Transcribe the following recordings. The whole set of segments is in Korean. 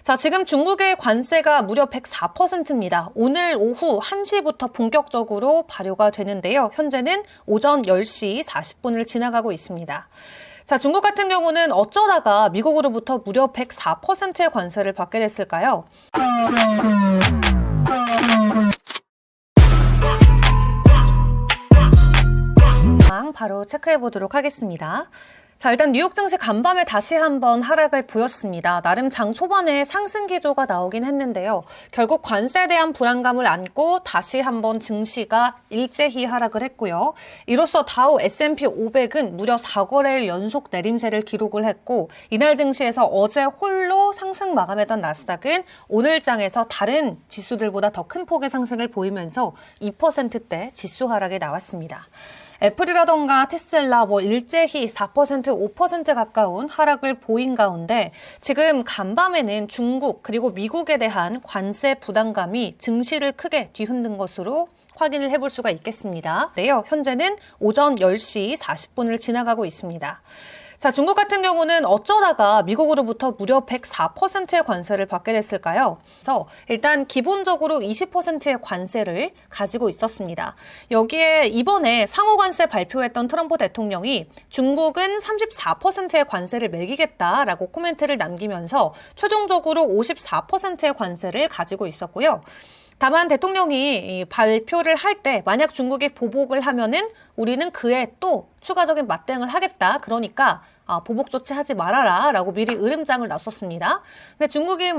자, 지금 중국의 관세가 무려 104%입니다. 오늘 오후 1시부터 본격적으로 발효가 되는데요. 현재는 오전 10시 40분을 지나가고 있습니다. 자, 중국 같은 경우는 어쩌다가 미국으로부터 무려 104%의 관세를 받게 됐을까요? 바로 체크해 보도록 하겠습니다. 자, 일단 뉴욕 증시 간밤에 다시 한번 하락을 보였습니다. 나름 장 초반에 상승 기조가 나오긴 했는데요. 결국 관세에 대한 불안감을 안고 다시 한번 증시가 일제히 하락을 했고요. 이로써 다우 S&P 500은 무려 4거래일 연속 내림세를 기록을 했고, 이날 증시에서 어제 홀로 상승 마감했던 나스닥은 오늘 장에서 다른 지수들보다 더 큰 폭의 상승을 보이면서 2%대 지수 하락이 나왔습니다. 애플이라던가 테슬라 일제히 4%, 5% 가까운 하락을 보인 가운데 지금 간밤에는 중국 그리고 미국에 대한 관세 부담감이 증시를 크게 뒤흔든 것으로 확인을 해볼 수가 있겠습니다. 네요, 현재는 오전 10시 40분을 지나가고 있습니다. 자, 중국 같은 경우는 어쩌다가 미국으로부터 무려 104%의 관세를 받게 됐을까요? 그래서 일단 기본적으로 20%의 관세를 가지고 있었습니다. 여기에 이번에 상호관세 발표했던 트럼프 대통령이 중국은 34%의 관세를 매기겠다라고 코멘트를 남기면서 최종적으로 54%의 관세를 가지고 있었고요. 다만 대통령이 발표를 할 때 만약 중국이 보복을 하면은 우리는 그에 또 추가적인 맞대응을 하겠다. 그러니까 보복 조치하지 말아라 라고 미리 으름장을 놨었습니다. 근데 중국이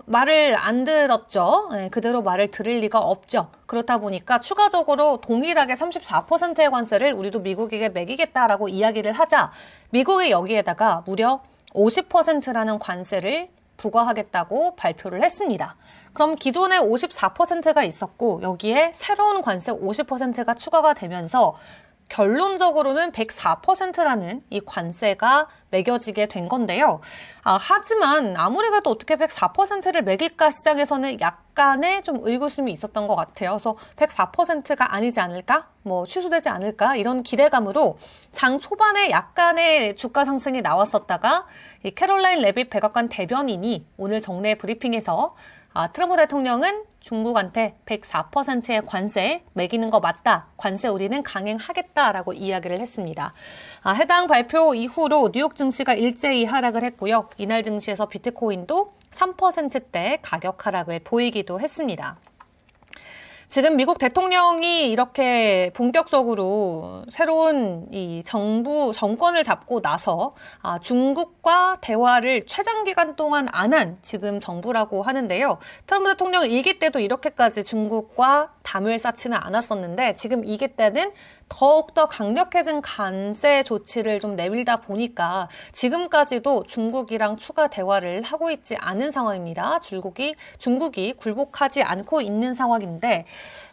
말을 안 들었죠. 그대로 말을 들을 리가 없죠. 그렇다 보니까 추가적으로 동일하게 34%의 관세를 우리도 미국에게 매기겠다라고 이야기를 하자 미국이 여기에다가 무려 50%라는 관세를 부과하겠다고 발표를 했습니다. 그럼 기존에 54%가 있었고 여기에 새로운 관세 50%가 추가가 되면서 결론적으로는 104%라는 이 관세가 매겨지게 된 건데요. 하지만 아무리 그래도 어떻게 104%를 매길까 시장에서는 약간의 좀 의구심이 있었던 것 같아요. 그래서 104%가 아니지 않을까? 취소되지 않을까? 이런 기대감으로 장 초반에 약간의 주가 상승이 나왔었다가 이 캐롤라인 레빗 백악관 대변인이 오늘 정례 브리핑에서 트럼프 대통령은 중국한테 104%의 관세 매기는 거 맞다. 관세 우리는 강행하겠다라고 이야기를 했습니다. 해당 발표 이후로 뉴욕 증시가 일제히 하락을 했고요. 이날 증시에서 비트코인도 3%대 가격 하락을 보이기도 했습니다. 지금 미국 대통령이 이렇게 본격적으로 새로운 이 정권을 잡고 나서 중국과 대화를 최장 기간 동안 안 한 지금 정부라고 하는데요. 트럼프 대통령 일기 때도 이렇게까지 중국과 담을 쌓지는 않았었는데 지금 이기 때는 더욱더 강력해진 관세 조치를 좀 내밀다 보니까 지금까지도 중국이랑 추가 대화를 하고 있지 않은 상황입니다. 중국이 굴복하지 않고 있는 상황인데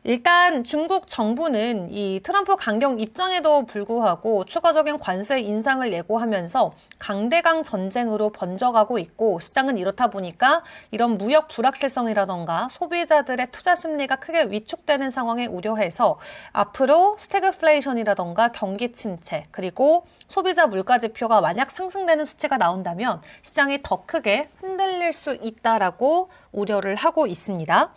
일단 중국 정부는 이 트럼프 강경 입장에도 불구하고 추가적인 관세 인상을 예고하면서 강대강 전쟁으로 번져가고 있고 시장은 이렇다 보니까 이런 무역 불확실성이라던가 소비자들의 투자 심리가 크게 위축되는 상황에 우려해서 앞으로 스태그플레이션이라던가 경기 침체 그리고 소비자 물가 지표가 만약 상승되는 수치가 나온다면 시장이 더 크게 흔들릴 수 있다라고 우려를 하고 있습니다.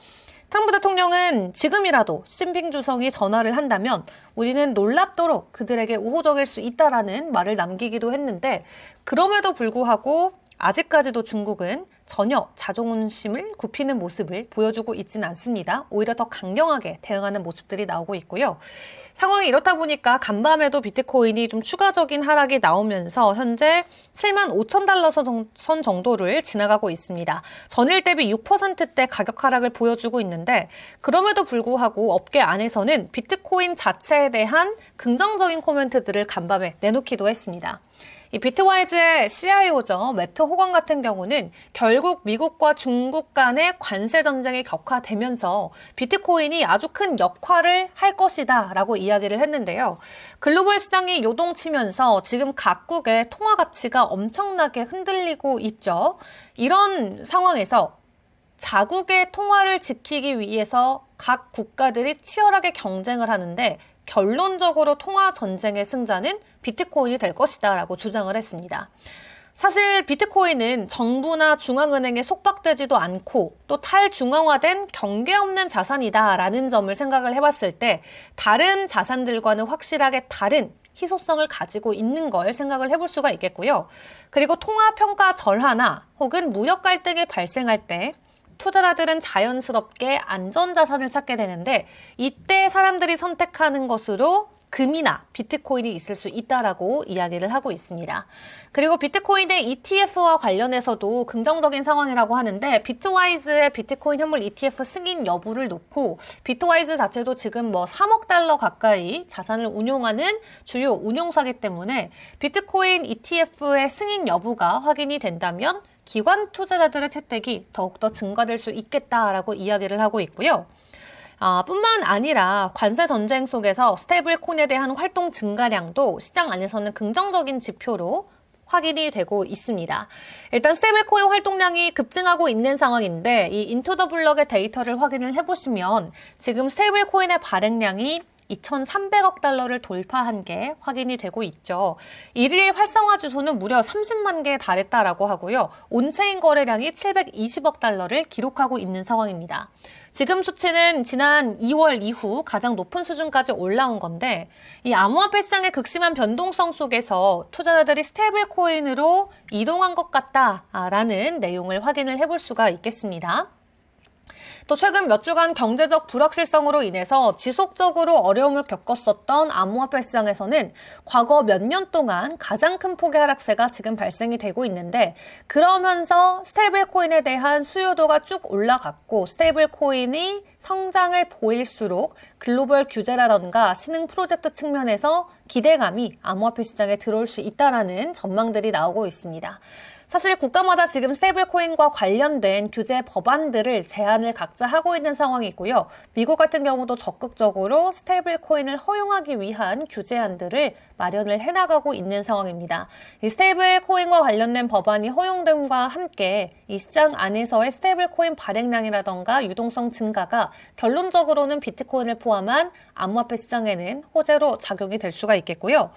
트럼프 대통령은 지금이라도 시진핑 주석이 전화를 한다면 우리는 놀랍도록 그들에게 우호적일 수 있다라는 말을 남기기도 했는데 그럼에도 불구하고 아직까지도 중국은 전혀 자존심을 굽히는 모습을 보여주고 있지는 않습니다. 오히려 더 강경하게 대응하는 모습들이 나오고 있고요. 상황이 이렇다 보니까 간밤에도 비트코인이 좀 추가적인 하락이 나오면서 현재 75,000달러 선 정도를 지나가고 있습니다. 전일 대비 6%대 가격 하락을 보여주고 있는데 그럼에도 불구하고 업계 안에서는 비트코인 자체에 대한 긍정적인 코멘트들을 간밤에 내놓기도 했습니다. 이 비트와이즈의 CIO죠. 매트 호건 같은 경우는 결국 미국과 중국 간의 관세 전쟁이 격화되면서 비트코인이 아주 큰 역할을 할 것이다 라고 이야기를 했는데요. 글로벌 시장이 요동치면서 지금 각국의 통화 가치가 엄청나게 흔들리고 있죠. 이런 상황에서 자국의 통화를 지키기 위해서 각 국가들이 치열하게 경쟁을 하는데 결론적으로 통화 전쟁의 승자는 비트코인이 될 것이다 라고 주장을 했습니다. 사실 비트코인은 정부나 중앙은행에 속박되지도 않고 또 탈중앙화된 경계 없는 자산이다라는 점을 생각을 해봤을 때 다른 자산들과는 확실하게 다른 희소성을 가지고 있는 걸 생각을 해볼 수가 있겠고요. 그리고 통화평가 절하나 혹은 무역 갈등이 발생할 때 투자자들은 자연스럽게 안전자산을 찾게 되는데 이때 사람들이 선택하는 것으로 금이나 비트코인이 있을 수 있다라고 이야기를 하고 있습니다. 그리고 비트코인의 ETF와 관련해서도 긍정적인 상황이라고 하는데 비트와이즈의 비트코인 현물 ETF 승인 여부를 놓고 비트와이즈 자체도 지금 뭐 3억 달러 가까이 자산을 운용하는 주요 운용사이기 때문에 비트코인 ETF의 승인 여부가 확인이 된다면 기관 투자자들의 채택이 더욱더 증가될 수 있겠다라고 이야기를 하고 있고요. 뿐만 아니라 관세 전쟁 속에서 스테이블 코인에 대한 활동 증가량도 시장 안에서는 긍정적인 지표로 확인이 되고 있습니다. 일단 스테이블 코인 활동량이 급증하고 있는 상황인데 이 인투 더 블럭의 데이터를 확인을 해보시면 지금 스테이블 코인의 발행량이 2,300억 달러를 돌파한 게 확인이 되고 있죠. 일일 활성화 주소는 무려 30만 개에 달했다라고 하고요. 온체인 거래량이 720억 달러를 기록하고 있는 상황입니다. 지금 수치는 지난 2월 이후 가장 높은 수준까지 올라온 건데 이 암호화폐 시장의 극심한 변동성 속에서 투자자들이 스테이블 코인으로 이동한 것 같다라는 내용을 확인을 해볼 수가 있겠습니다. 또 최근 몇 주간 경제적 불확실성으로 인해서 지속적으로 어려움을 겪었었던 암호화폐 시장에서는 과거 몇 년 동안 가장 큰 폭의 하락세가 지금 발생이 되고 있는데 그러면서 스테이블 코인에 대한 수요도가 쭉 올라갔고 스테이블 코인이 성장을 보일수록 글로벌 규제라던가 신흥 프로젝트 측면에서 기대감이 암호화폐 시장에 들어올 수 있다라는 전망들이 나오고 있습니다. 사실 국가마다 지금 스테이블 코인과 관련된 규제 법안들을 제안을 각자 하고 있는 상황이고요. 미국 같은 경우도 적극적으로 스테이블 코인을 허용하기 위한 규제안들을 마련을 해나가고 있는 상황입니다. 이 스테이블 코인과 관련된 법안이 허용됨과 함께 이 시장 안에서의 스테이블 코인 발행량이라던가 유동성 증가가 결론적으로는 비트코인을 포함한 암호화폐 시장에는 호재로 작용이 될 수가 있겠고요.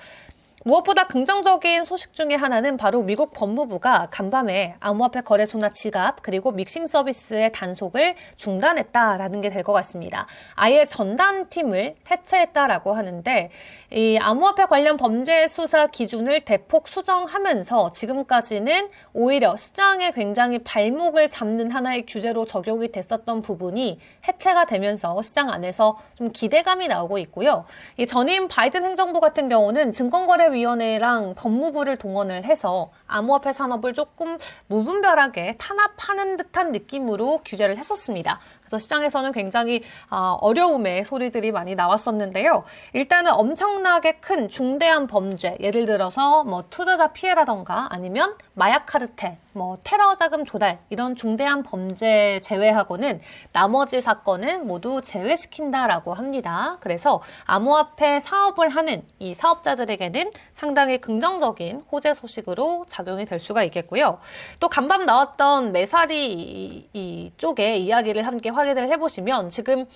무엇보다 긍정적인 소식 중에 하나는 바로 미국 법무부가 간밤에 암호화폐 거래소나 지갑 그리고 믹싱 서비스의 단속을 중단했다라는 게 될 것 같습니다. 아예 전담팀을 해체했다라고 하는데 이 암호화폐 관련 범죄 수사 기준을 대폭 수정하면서 지금까지는 오히려 시장에 굉장히 발목을 잡는 하나의 규제로 적용이 됐었던 부분이 해체가 되면서 시장 안에서 좀 기대감이 나오고 있고요. 이 전임 바이든 행정부 같은 경우는 증권거래위원회랑 법무부를 동원을 해서 암호화폐 산업을 조금 무분별하게 탄압하는 듯한 느낌으로 규제를 했었습니다. 그래서 시장에서는 굉장히 어려움의 소리들이 많이 나왔었는데요. 일단은 엄청나게 큰 중대한 범죄, 예를 들어서 뭐 투자자 피해라던가 아니면 마약 카르텔, 뭐 테러 자금 조달 이런 중대한 범죄 제외하고는 나머지 사건은 모두 제외시킨다라고 합니다. 그래서 암호화폐 사업을 하는 이 사업자들에게는 상당히 긍정적인 호재 소식으로 작용이 될 수가 있겠고요. 또 간밤 나왔던 메사리 쪽의 이야기를 함께 확인을 해보시면 지금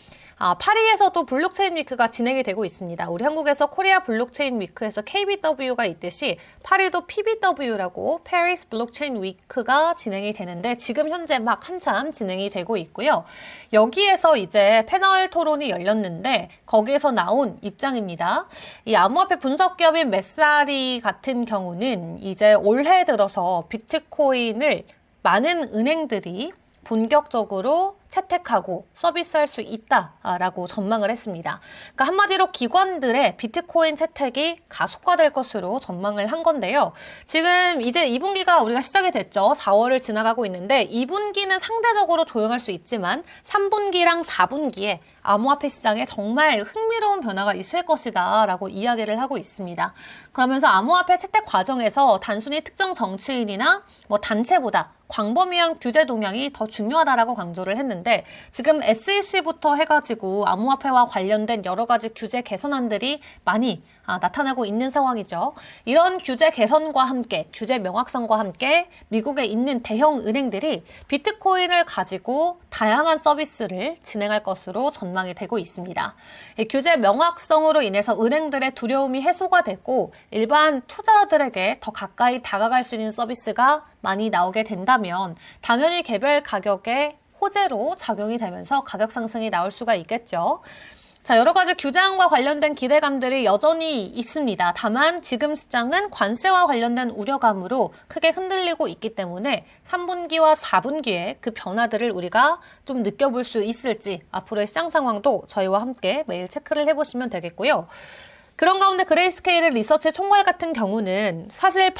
파리에서도 블록체인 위크가 진행이 되고 있습니다. 우리 한국에서 코리아 블록체인 위크에서 KBW가 있듯이 파리도 PBW라고 Paris 블록체인 위크가 진행이 되는데 지금 현재 막 한참 진행이 되고 있고요. 여기에서 이제 패널 토론이 열렸는데 거기에서 나온 입장입니다. 이 암호화폐 분석 기업인 메사리 같은 경우는 이제 올해 들어서 비트코인을 많은 은행들이 본격적으로 채택하고 서비스할 수 있다라고 전망을 했습니다. 그러니까 한마디로 기관들의 비트코인 채택이 가속화될 것으로 전망을 한 건데요. 지금 이제 2분기가 우리가 시작이 됐죠. 4월을 지나가고 있는데 2분기는 상대적으로 조용할 수 있지만 3분기랑 4분기에 암호화폐 시장에 정말 흥미로운 변화가 있을 것이다 라고 이야기를 하고 있습니다. 그러면서 암호화폐 채택 과정에서 단순히 특정 정치인이나 뭐 단체보다 광범위한 규제 동향이 더 중요하다라고 강조를 했는데 했는데 지금 SEC부터 해가지고 암호화폐와 관련된 여러 가지 규제 개선안들이 많이 나타나고 있는 상황이죠. 이런 규제 개선과 함께, 규제 명확성과 함께 미국에 있는 대형 은행들이 비트코인을 가지고 다양한 서비스를 진행할 것으로 전망이 되고 있습니다. 이 규제 명확성으로 인해서 은행들의 두려움이 해소가 됐고 일반 투자자들에게 더 가까이 다가갈 수 있는 서비스가 많이 나오게 된다면 당연히 개별 가격에 호재로 작용이 되면서 가격 상승이 나올 수가 있겠죠. 자, 여러 가지 규제안과 관련된 기대감들이 여전히 있습니다. 다만 지금 시장은 관세와 관련된 우려감으로 크게 흔들리고 있기 때문에 3분기와 4분기에 그 변화들을 우리가 좀 느껴볼 수 있을지 앞으로의 시장 상황도 저희와 함께 매일 체크를 해보시면 되겠고요. 그런 가운데 그레이스케일 리서치 총괄 같은 경우는 사실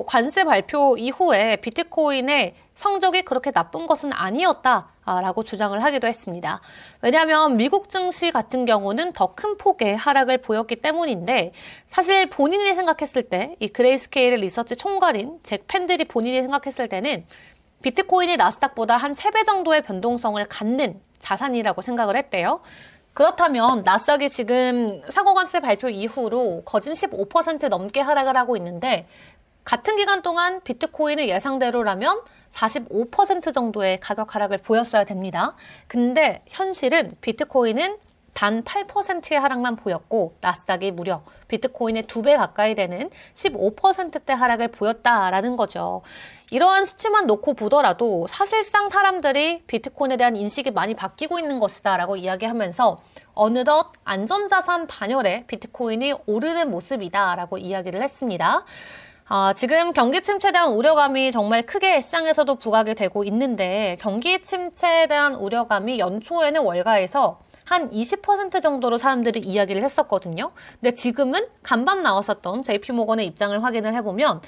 관세 발표 이후에 비트코인의 성적이 그렇게 나쁜 것은 아니었다라고 주장을 하기도 했습니다. 왜냐하면 미국 증시 같은 경우는 더 큰 폭의 하락을 보였기 때문인데 사실 본인이 생각했을 때 이 그레이스케일 리서치 총괄인 잭 팬들이 본인이 생각했을 때는 비트코인이 나스닥보다 한 3배 정도의 변동성을 갖는 자산이라고 생각을 했대요. 그렇다면 나스닥이 지금 상호관세 발표 이후로 거진 15% 넘게 하락을 하고 있는데 같은 기간 동안 비트코인의 예상대로라면 45% 정도의 가격 하락을 보였어야 됩니다. 근데 현실은 비트코인은 단 8%의 하락만 보였고 나스닥이 무려 비트코인의 2배 가까이 되는 15%대 하락을 보였다라는 거죠. 이러한 수치만 놓고 보더라도 사실상 사람들이 비트코인에 대한 인식이 많이 바뀌고 있는 것이다 라고 이야기하면서 어느덧 안전자산 반열에 비트코인이 오르는 모습이다 라고 이야기를 했습니다. 지금 경기 침체에 대한 우려감이 정말 크게 시장에서도 부각이 되고 있는데 경기 침체에 대한 우려감이 연초에는 월가에서 한 20% 정도로 사람들이 이야기를 했었거든요. 근데 지금은 간밤 나왔었던 JP모건의 입장을 확인을 해보면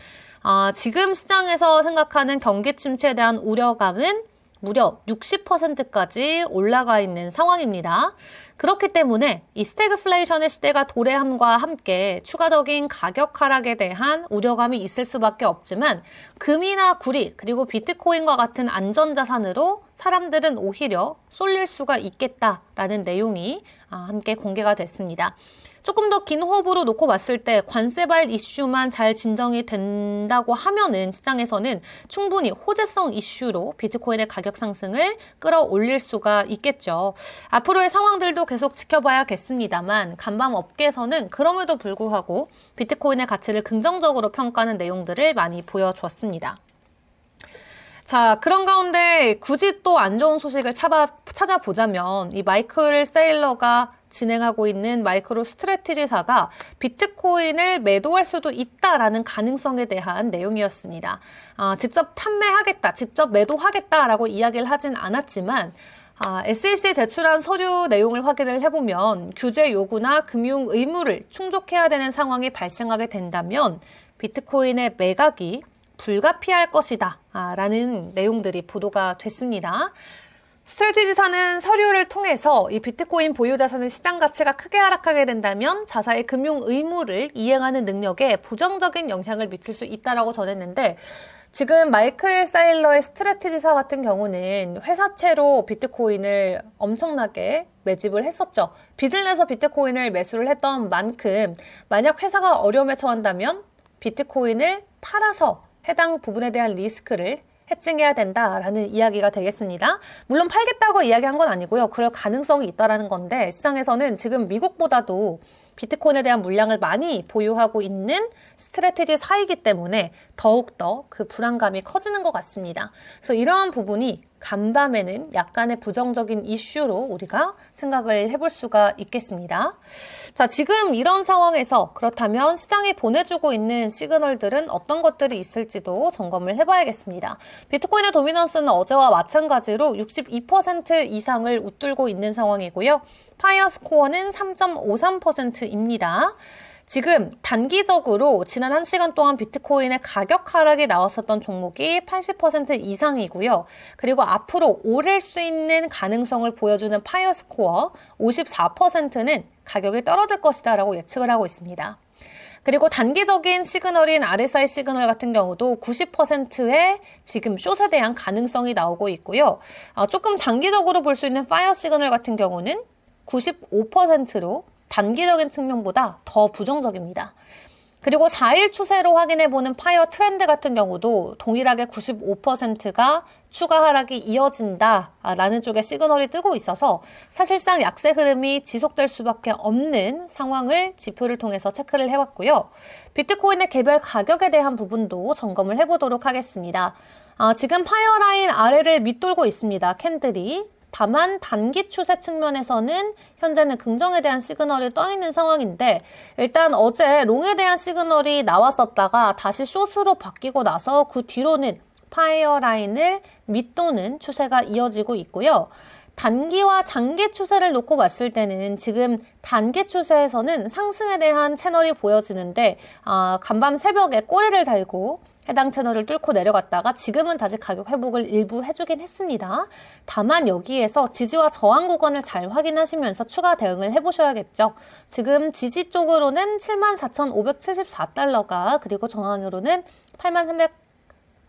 지금 시장에서 생각하는 경기 침체에 대한 우려감은 무려 60%까지 올라가 있는 상황입니다. 그렇기 때문에 이 스태그플레이션의 시대가 도래함과 함께 추가적인 가격 하락에 대한 우려감이 있을 수밖에 없지만 금이나 구리 그리고 비트코인과 같은 안전자산으로 사람들은 오히려 쏠릴 수가 있겠다라는 내용이 함께 공개가 됐습니다. 조금 더 긴 호흡으로 놓고 봤을 때 관세발 이슈만 잘 진정이 된다고 하면은 시장에서는 충분히 호재성 이슈로 비트코인의 가격 상승을 끌어올릴 수가 있겠죠. 앞으로의 상황들도 계속 지켜봐야겠습니다만 간밤 업계에서는 그럼에도 불구하고 비트코인의 가치를 긍정적으로 평가하는 내용들을 많이 보여주었습니다. 자, 그런 가운데 굳이 또 안 좋은 소식을 찾아보자면 이 마이클 세일러가 진행하고 있는 마이크로 스트래티지사가 비트코인을 매도할 수도 있다라는 가능성에 대한 내용이었습니다. 직접 판매하겠다, 직접 매도하겠다라고 이야기를 하진 않았지만 SEC에 제출한 서류 내용을 확인을 해보면 규제 요구나 금융 의무를 충족해야 되는 상황이 발생하게 된다면 비트코인의 매각이 불가피할 것이다 라는 내용들이 보도가 됐습니다. 스트래티지사는 서류를 통해서 이 비트코인 보유 자산의 시장 가치가 크게 하락하게 된다면 자사의 금융 의무를 이행하는 능력에 부정적인 영향을 미칠 수 있다라고 전했는데 지금 마이클 사일러의 스트래티지사 같은 경우는 회사채로 비트코인을 엄청나게 매집을 했었죠. 빚을 내서 비트코인을 매수를 했던 만큼 만약 회사가 어려움에 처한다면 비트코인을 팔아서 해당 부분에 대한 리스크를 해칭해야 된다라는 이야기가 되겠습니다. 물론 팔겠다고 이야기한 건 아니고요. 그럴 가능성이 있다라는 건데 시장에서는 지금 미국보다도 비트코인에 대한 물량을 많이 보유하고 있는 스트래티지사이기 때문에 더욱더 그 불안감이 커지는 것 같습니다. 그래서 이러한 부분이 간밤에는 약간의 부정적인 이슈로 우리가 생각을 해볼 수가 있겠습니다. 자, 지금 이런 상황에서 그렇다면 시장이 보내주고 있는 시그널들은 어떤 것들이 있을지도 점검을 해봐야겠습니다. 비트코인의 도미넌스는 어제와 마찬가지로 62% 이상을 웃돌고 있는 상황이고요. 파이어 스코어는 3.53%입니다. 지금 단기적으로 지난 1시간 동안 비트코인의 가격 하락이 나왔었던 종목이 80% 이상이고요. 그리고 앞으로 오를 수 있는 가능성을 보여주는 파이어 스코어 54%는 가격이 떨어질 것이다 라고 예측을 하고 있습니다. 그리고 단기적인 시그널인 RSI 시그널 같은 경우도 90%의 지금 숏에 대한 가능성이 나오고 있고요. 조금 장기적으로 볼 수 있는 파이어 시그널 같은 경우는 95%로 단기적인 측면보다 더 부정적입니다. 그리고 4일 추세로 확인해보는 파이어 트렌드 같은 경우도 동일하게 95%가 추가 하락이 이어진다라는 쪽의 시그널이 뜨고 있어서 사실상 약세 흐름이 지속될 수밖에 없는 상황을 지표를 통해서 체크를 해봤고요. 비트코인의 개별 가격에 대한 부분도 점검을 해보도록 하겠습니다. 지금 파이어 라인 아래를 밑돌고 있습니다. 캔들이. 다만 단기 추세 측면에서는 현재는 긍정에 대한 시그널이 떠 있는 상황인데 일단 어제 롱에 대한 시그널이 나왔었다가 다시 숏으로 바뀌고 나서 그 뒤로는 파이어 라인을 밑도는 추세가 이어지고 있고요. 단기와 장기 추세를 놓고 봤을 때는 지금 단기 추세에서는 상승에 대한 채널이 보여지는데 간밤 새벽에 꼬리를 달고 해당 채널을 뚫고 내려갔다가 지금은 다시 가격 회복을 일부 해주긴 했습니다. 다만 여기에서 지지와 저항 구간을 잘 확인하시면서 추가 대응을 해보셔야겠죠. 지금 지지 쪽으로는 74,574달러가 그리고 저항으로는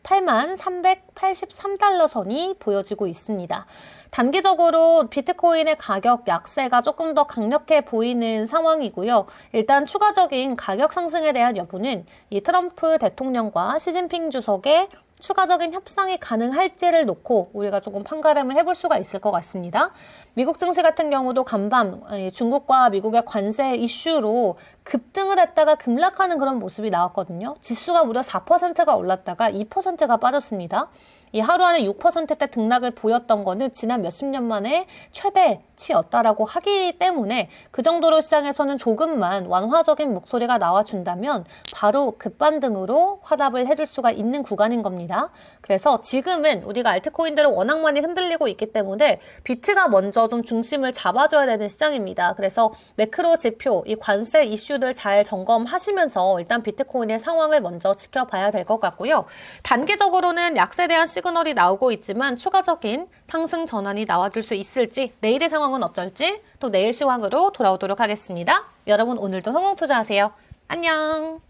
8383달러 선이 보여지고 있습니다. 단기적으로 비트코인의 가격 약세가 조금 더 강력해 보이는 상황이고요. 일단 추가적인 가격 상승에 대한 여부는 이 트럼프 대통령과 시진핑 주석의 추가적인 협상이 가능할지를 놓고 우리가 조금 판가름을 해볼 수가 있을 것 같습니다. 미국 증시 같은 경우도 간밤 중국과 미국의 관세 이슈로 급등을 했다가 급락하는 그런 모습이 나왔거든요. 지수가 무려 4%가 올랐다가 2%가 빠졌습니다. 이 하루 안에 6%대 등락을 보였던 거는 지난 몇십 년 만에 최대치였다라고 하기 때문에 그 정도로 시장에서는 조금만 완화적인 목소리가 나와준다면 바로 급반등으로 화답을 해줄 수가 있는 구간인 겁니다. 그래서 지금은 우리가 알트코인들은 워낙 많이 흔들리고 있기 때문에 비트가 먼저 좀 중심을 잡아줘야 되는 시장입니다. 그래서 매크로 지표, 이 관세 이슈들 잘 점검하시면서 일단 비트코인의 상황을 먼저 지켜봐야 될 것 같고요. 단기적으로는 약세에 대한 시그널이 나오고 있지만 추가적인 상승 전환이 나와줄 수 있을지 내일의 상황은 어쩔지 또 내일 시황으로 돌아오도록 하겠습니다. 여러분 오늘도 성공 투자하세요. 안녕.